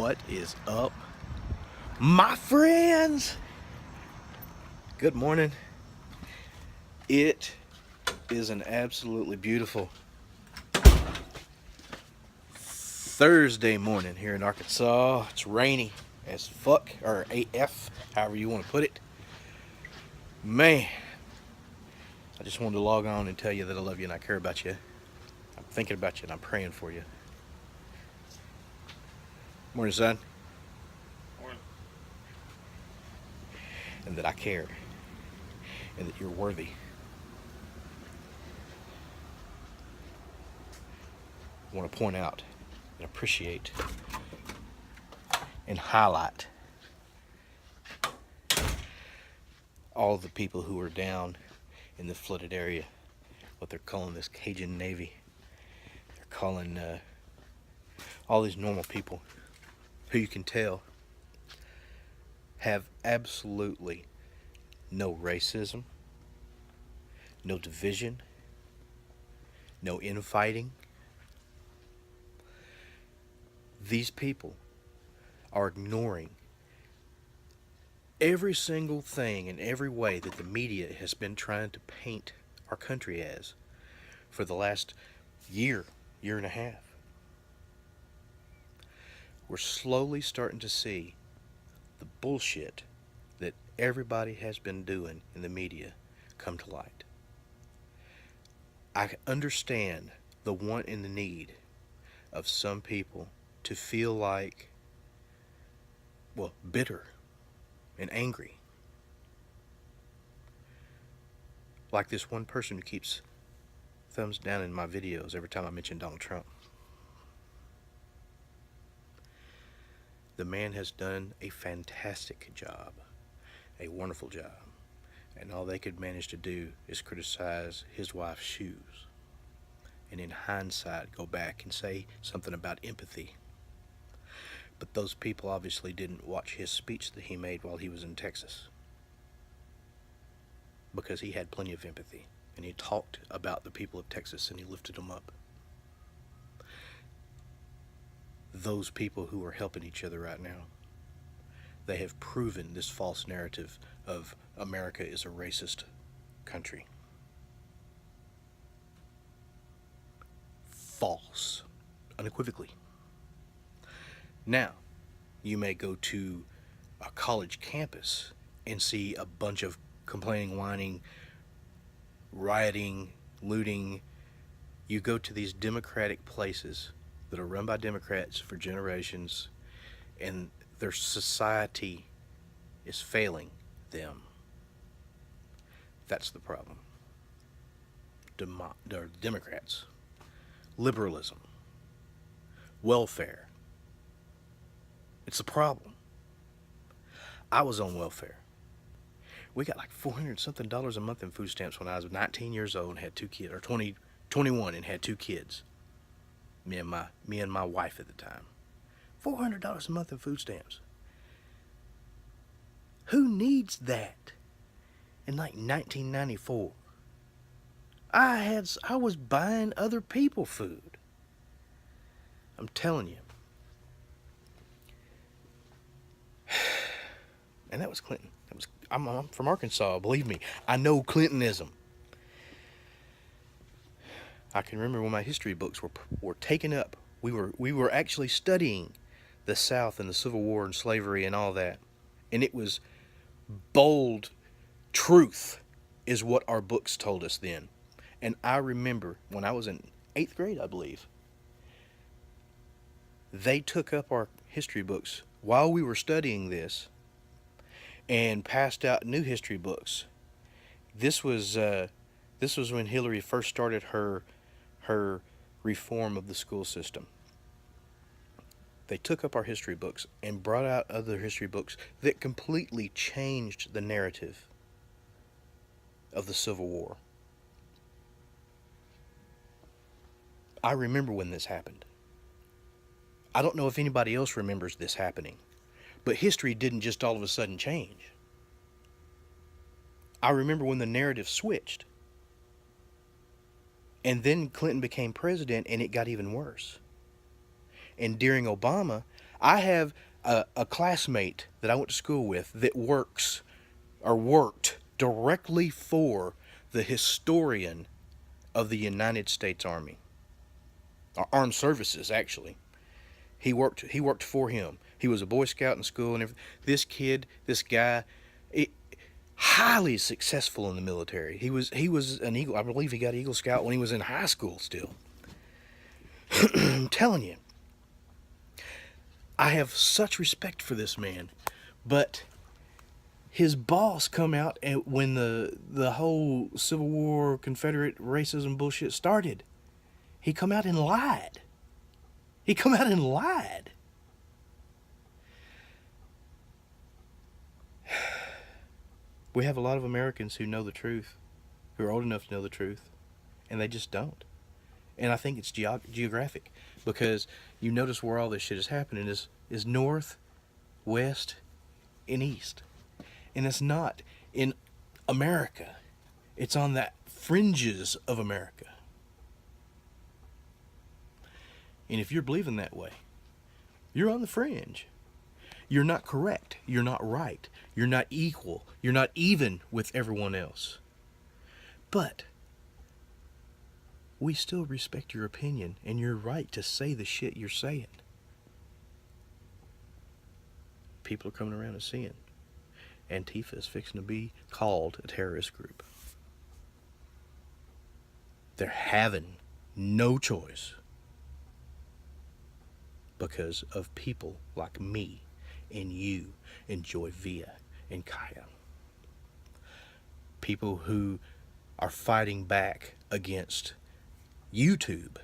What is up, my friends? Good morning. It is an absolutely beautiful Thursday morning here in Arkansas. It's rainy as fuck, or AF, however you want to put it. Man, I just wanted to log on and tell you that I love you and I care about you. I'm thinking about you and I'm praying for you. Morning, son. Morning. And that I care. And that you're worthy. I want to point out and appreciate and highlight all the people who are down in the flooded area, what they're calling this Cajun Navy. They're calling all these normal people who you can tell have absolutely no racism, no division, no infighting. These people are ignoring every single thing in every way that the media has been trying to paint our country as for the last year and a half. We're slowly starting to see the bullshit that everybody has been doing in the media come to light. I understand the want and the need of some people to feel like, well, bitter and angry. Like this one person who keeps thumbs down in my videos every time I mention Donald Trump. The man has done a fantastic job, a wonderful job, and all they could manage to do is criticize his wife's shoes, and in hindsight go back and say something about empathy. But those people obviously didn't watch his speech that he made while he was in Texas, because he had plenty of empathy, and he talked about the people of Texas and he lifted them up. Those people who are helping each other right now, they have proven this false narrative of America is a racist country. False, unequivocally. Now, you may go to a college campus and see a bunch of complaining, whining, rioting, looting. You go to these democratic places that are run by Democrats for generations, and their society is failing them. That's the problem. Democrats, liberalism, welfare. It's a problem. I was on welfare. We got like $400 something a month in food stamps when I was 19 years old and had two kids, or 21 and had two kids. Me and my wife at the time. $400 a month in food stamps. Who needs that in like 1994? I was buying other people food. I'm telling you. And that was Clinton. I'm from Arkansas, believe me. I know Clintonism. I can remember when my history books were taken up. We were actually studying the South and the Civil War and slavery and all that. And it was bold truth is what our books told us then. And I remember when I was in 8th grade, I believe, they took up our history books while we were studying this and passed out new history books. This was when Hillary first started her reform of the school system. They took up our history books and brought out other history books that completely changed the narrative of the Civil War. I remember when this happened. I don't know if anybody else remembers this happening, but history didn't just all of a sudden change. I remember when the narrative switched. And then Clinton became president and it got even worse. And during Obama, I have a classmate that I went to school with that worked directly for the historian of the United States Army, or Armed Services, actually. He worked for him. He was a Boy Scout in school and everything. This guy, highly successful in the military. He was an Eagle. I believe he got Eagle Scout when he was in high school still. I'm telling you, I have such respect for this man, but his boss come out and when the whole Civil War Confederate racism bullshit started, he come out and lied. He come out and lied. We have a lot of Americans who know the truth, who are old enough to know the truth, and they just don't. And I think it's geographic, because you notice where all this shit is happening is north, west, and east. And it's not in America. It's on the fringes of America. And if you're believing that way, you're on the fringe. You're not correct. You're not right. You're not equal. You're not even with everyone else. But we still respect your opinion and your right to say the shit you're saying. People are coming around and seeing Antifa is fixing to be called a terrorist group. They're having no choice because of people like me and you and Joy Villa and Kaya. People who are fighting back against YouTube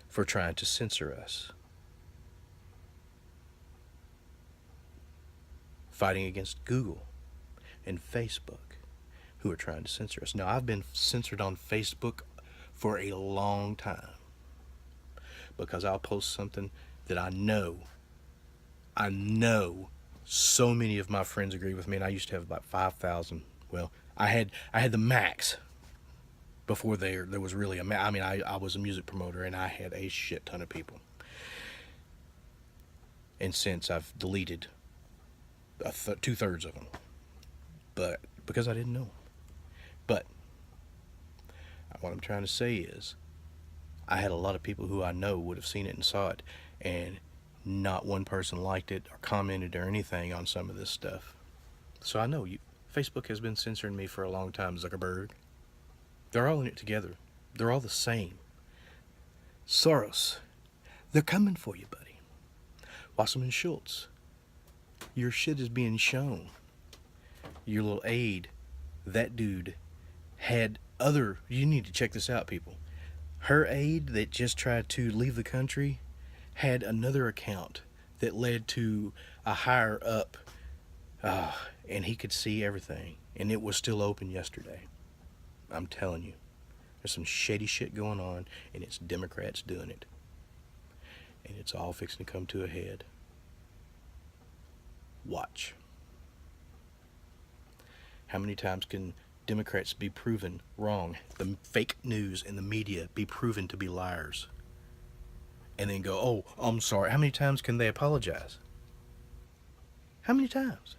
for trying to censor us. Fighting against Google and Facebook, who are trying to censor us. Now, I've been censored on Facebook for a long time because I'll post something that I know so many of my friends agree with me, and I used to have about 5,000. Well, I had the max before there was really a max. I mean, I was a music promoter, and I had a shit ton of people. And since I've deleted 2/3 of them, but because I didn't know them. But what I'm trying to say is, I had a lot of people who I know would have seen it and saw it, and not one person liked it or commented or anything on some of this stuff. So I know Facebook has been censoring me for a long time, Zuckerberg. They're all in it together. They're all the same. Soros, they're coming for you, buddy. Wasserman Schultz, your shit is being shown. Your little aide, that dude had you need to check this out, people. Her aide that just tried to leave the country had another account that led to a higher up, and he could see everything, and it was still open yesterday. I'm telling you, there's some shady shit going on, and it's Democrats doing it, and it's all fixing to come to a head. Watch. How many times can Democrats be proven wrong, the fake news and the media be proven to be liars, and then go, oh, I'm sorry? How many times can they apologize? How many times?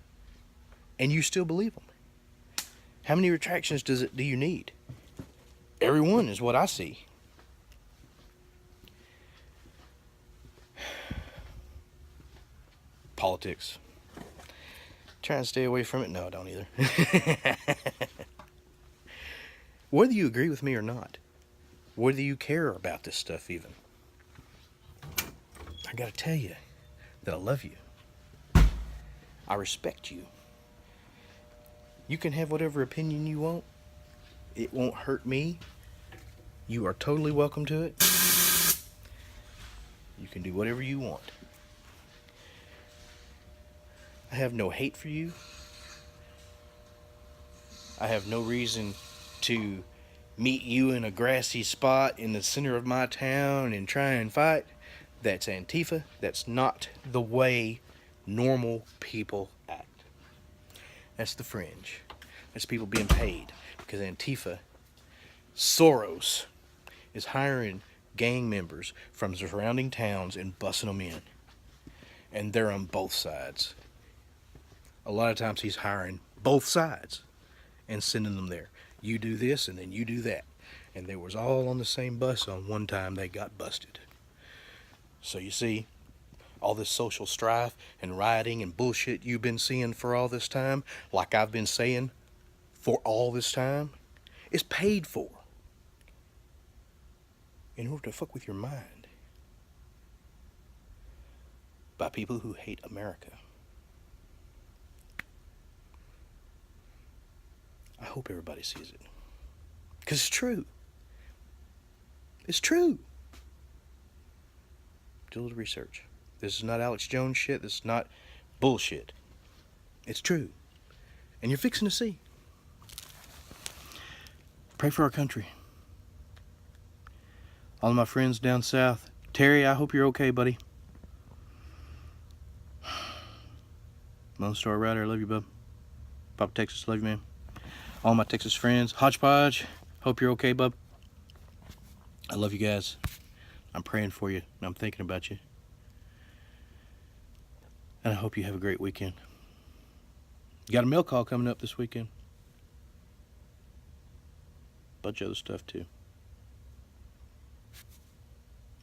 And you still believe them? How many retractions do you need? Every one is what I see. Politics. Trying to stay away from it? No, I don't either. Whether you agree with me or not, whether you care about this stuff even, I gotta tell you that I love you. I respect you. You can have whatever opinion you want. It won't hurt me. You are totally welcome to it. You can do whatever you want. I have no hate for you. I have no reason to meet you in a grassy spot in the center of my town and try and fight. That's Antifa. That's not the way normal people act. That's the fringe. That's people being paid because Antifa, Soros, is hiring gang members from surrounding towns and bussing them in. and they're on both sides. A lot of times he's hiring both sides and sending them there. You do this and then you do that. And they was all on the same bus on one time they got busted. So you see, all this social strife and rioting and bullshit you've been seeing for all this time, like I've been saying for all this time, is paid for in order to fuck with your mind by people who hate America. I hope everybody sees it. Because it's true. It's true. Do a little research. This is not Alex Jones shit. This is not bullshit. It's true. And you're fixing to see. Pray for our country. All of my friends down south. Terry, I hope you're okay, buddy. Lone Star Rider, I love you, bub. Papa Texas, love you, man. All my Texas friends. Hodgepodge, hope you're okay, bub. I love you guys. I'm praying for you, and I'm thinking about you. And I hope you have a great weekend. You got a mail call coming up this weekend. Bunch of other stuff, too.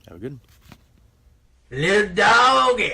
Have a good one. Lil Doggy.